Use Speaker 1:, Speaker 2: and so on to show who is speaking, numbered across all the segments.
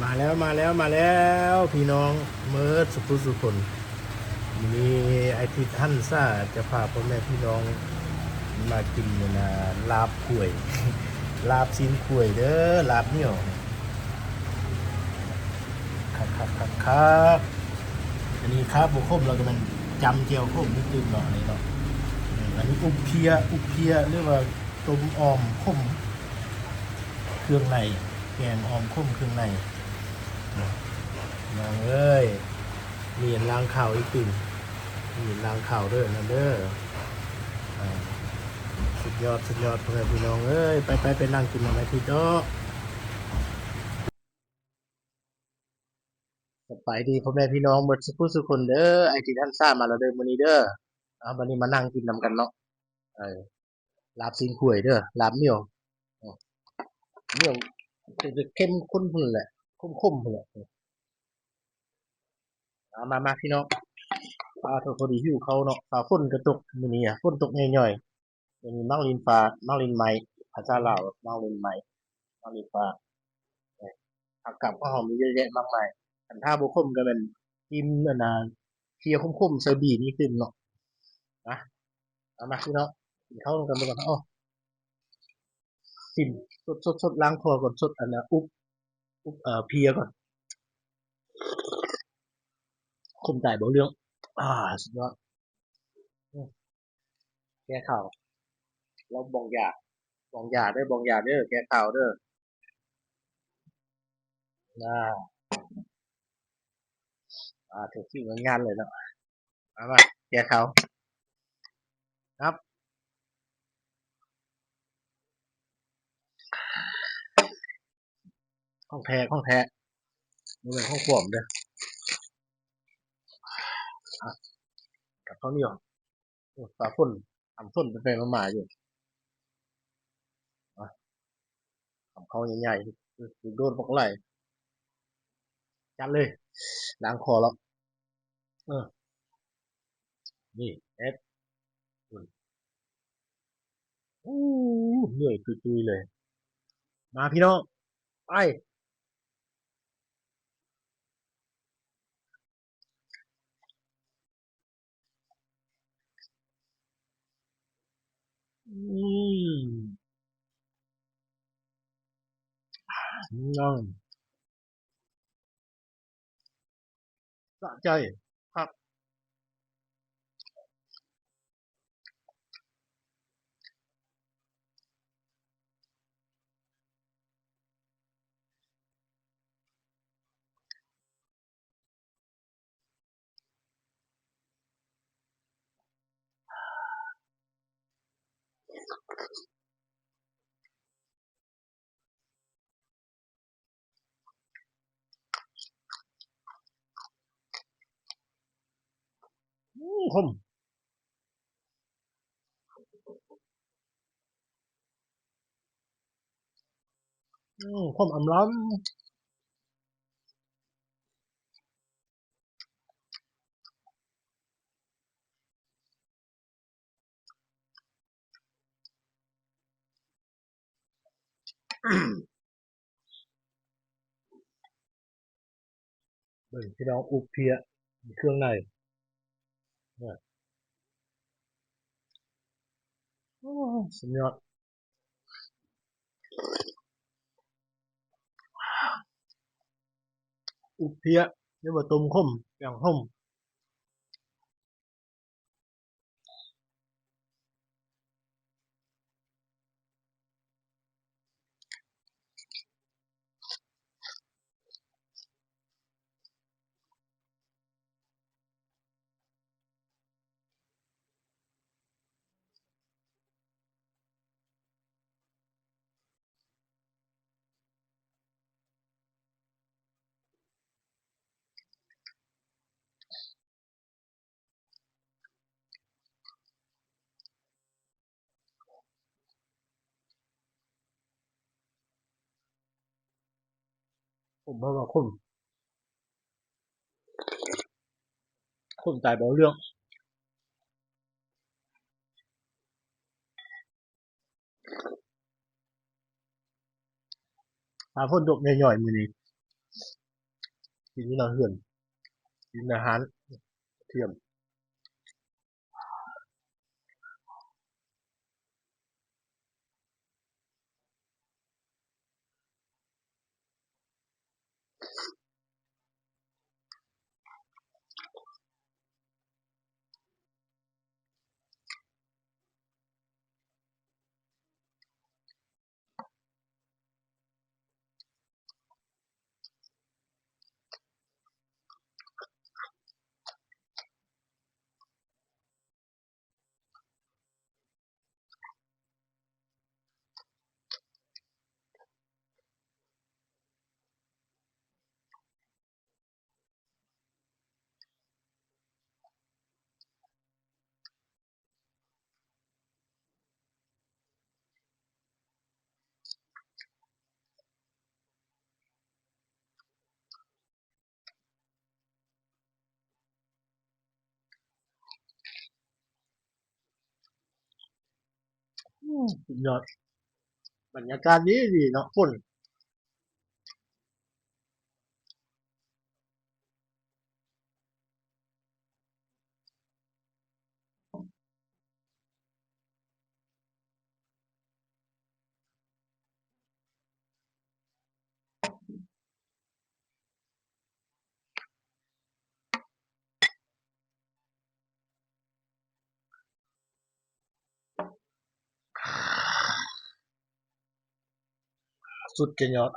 Speaker 1: มาแล้วพี่น้องเมิร์ดสุคนมีไอทิท่านซ่าจะพาพ่อแม่พี่น้องมากินเนี่ยนะลาบข่วยลาบซีนข่วยเด้อลาบเหนียวครับอันนี้ครับบุคคลเราก็มันจำเจียวข้มนิดนึงเนาะนี่เนาะอันนี้อุบเพียหรือว่าต้มออมข้มเครื่องในแกงออมข้มเครื่องในน้องเอ้ยมีล้างข่าวอีกตึงมีล้างข่าวเด้อนะเด้ออ่าสุดยอดพ่อแม่พี่น้องเอ้ยไปนั่งกินมาไหมพี่เจ้าสบายดีพ่อแม่พี่น้องหมดสุกคนเด้อไอที่ท่านทราบมาแล้วเด้อมื้อนี้เด้อวันนี้มานั่งกินนำกันเนาะเออลาบซีนข่วยเด้อลาบเหนียวอ๋อเหนียวจะเข้มข้นพุ่นแหละคมๆพุ่นแหละมาพี่น้องพอดีหิวเขาเนาะฝนกระตกมื้อนี้ฝนตกย่อยๆมีมักลินฟ้ามักลินไหมภาษาลาวมักลินไหมมักลินฟ้า ผักกับข้าวหอมมีเยอะแยะมากมายอันท่าบุคมก็เป็นจิ้มอันน่ะเคี่ยวคมๆเซอร์บีนี่ขึ้นเนาะนะเอามาพี่เนาะกินข้าวกันไปก่อนอ๋อสิมสดล้างคอก่อนสดอันน่ะอุบเพียก่อนคมใจบ่เรื่องอ่าสุดยอดอืมแก้ข่าวเราบองยาเด้อบองยาเด้อแก้ข่าวเด้อนะถึงที่งานเลยเนาะมาแก้ข่าวครับของแท้มันเป็นของปลอมเด้ออ่ะกับข้าวเหนียวโอ้ฝนทำฝนเป็นมาอยู่อ่ะทำข้าวใหญ่ๆโดนปกไหลจัดเลยล้างคอแล้วเออนี่เอฟอู้เหนื่อยตุยๆเลยมาพี่น้องไปอืมน้องสะใจครับคมคมอำล้ำเบิ่งพี่น้องอุบเพียเครื่องในเนี่ยโอ้สุดยอดอุบเพียเรียกว่าต้มข้มอย่างข้มเพราะว่าคมตายเบาเรื่องฝนตกย่อยๆมื้อนี้ กินอยู่หน้าเรือนกินอาหารเทียมสุดยอดบรรยากาศดีๆเนาะฝนสุดจะยอด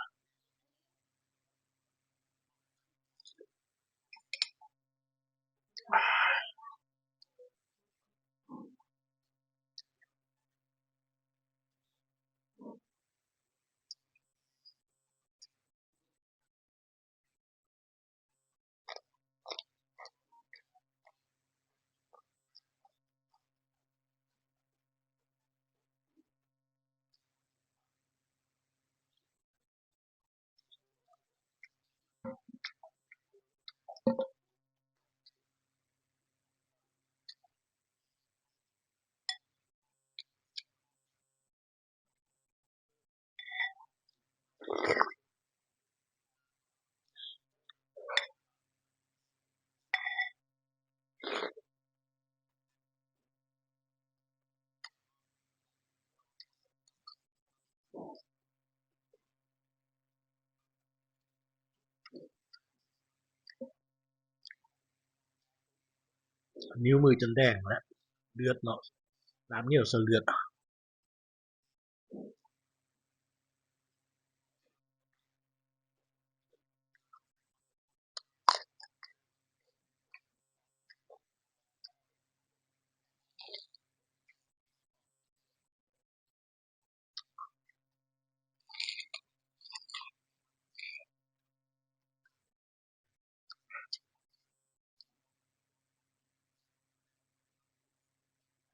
Speaker 1: นิ้วมือจนแดงแล้วเลือดเนาะน้ำเหนียวเสเลือด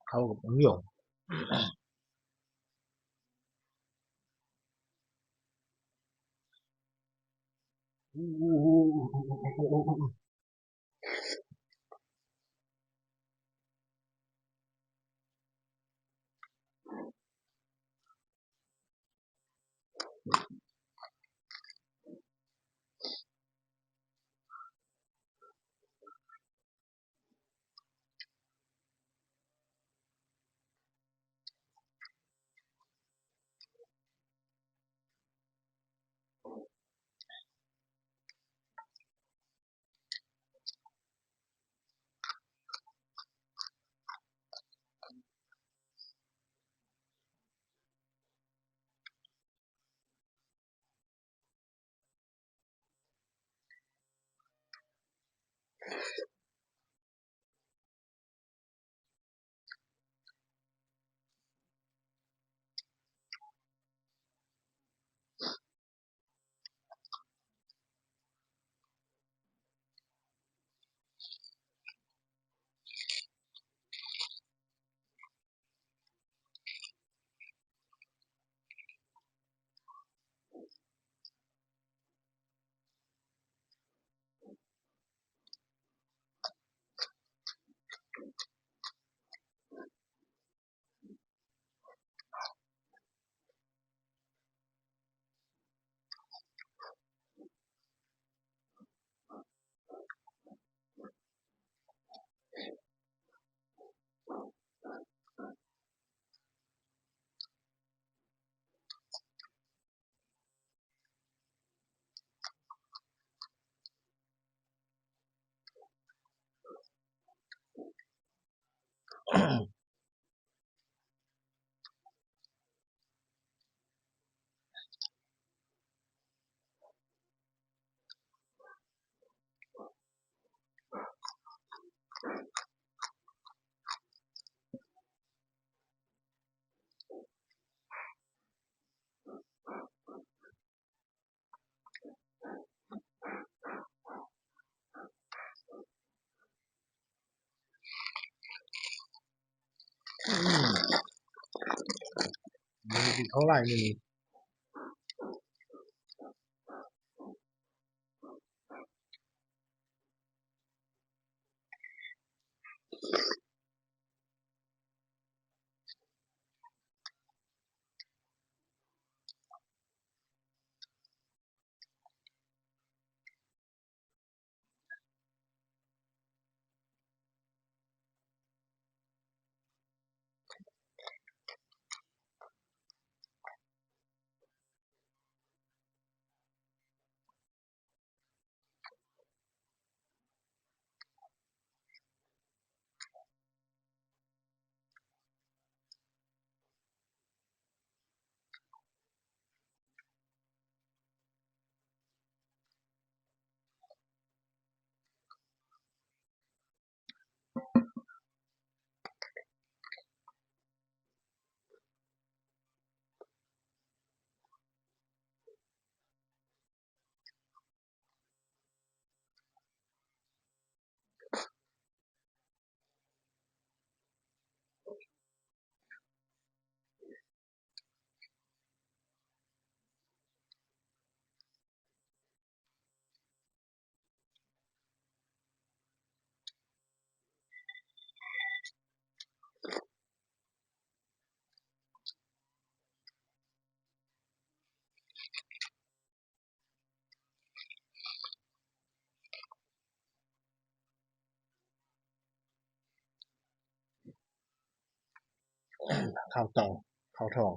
Speaker 1: เข้ากับเหนียว เขาหลายมื้อข้าวต้องข้าวทอง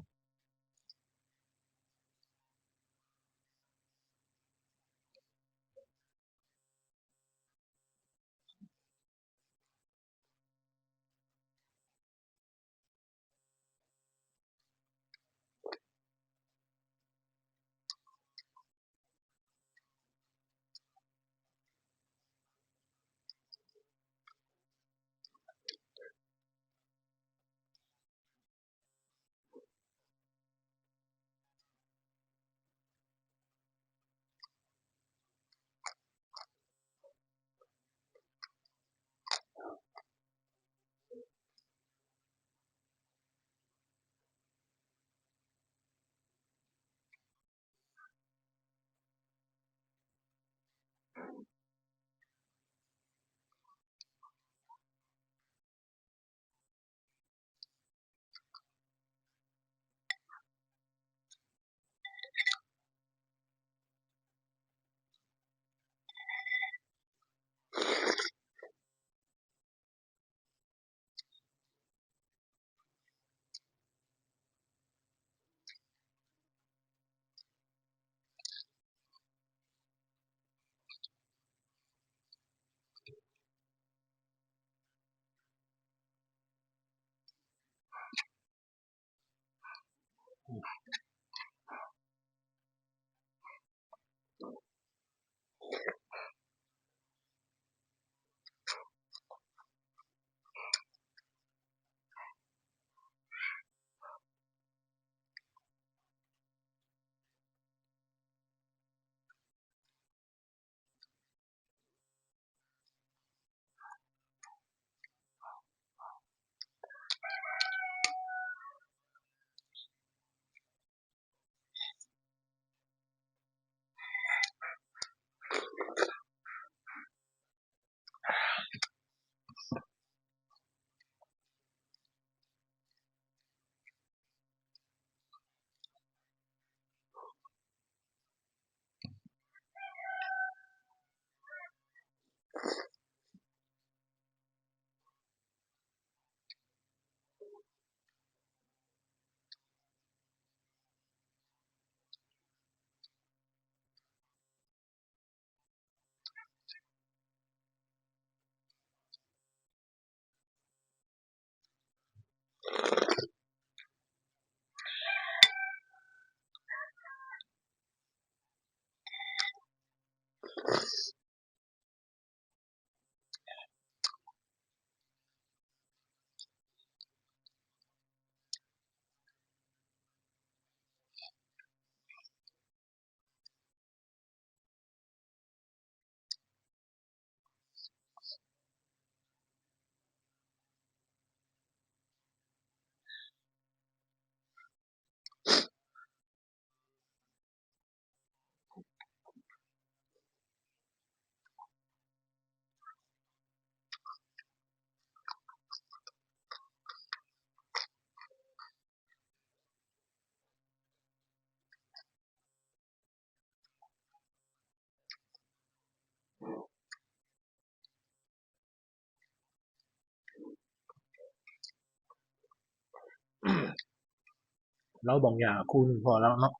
Speaker 1: เราบางอย่างคู่หนึงพอแล้วเนาะ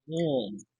Speaker 1: อืม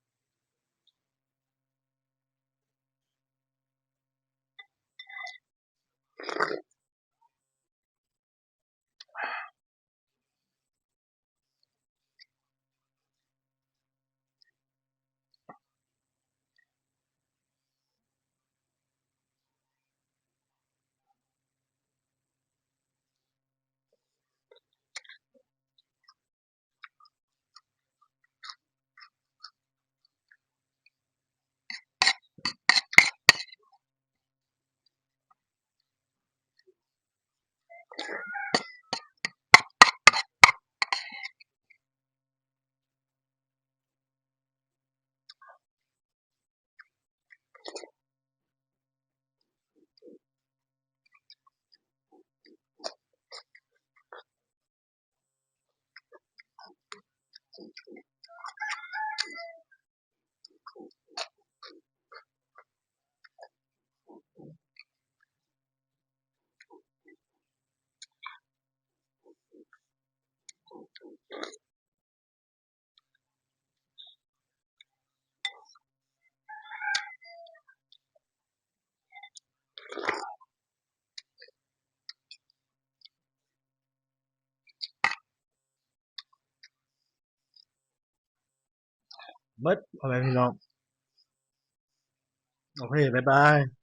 Speaker 1: เบิดพ่อแม่พี่น้องโอเคบ๊ายบาย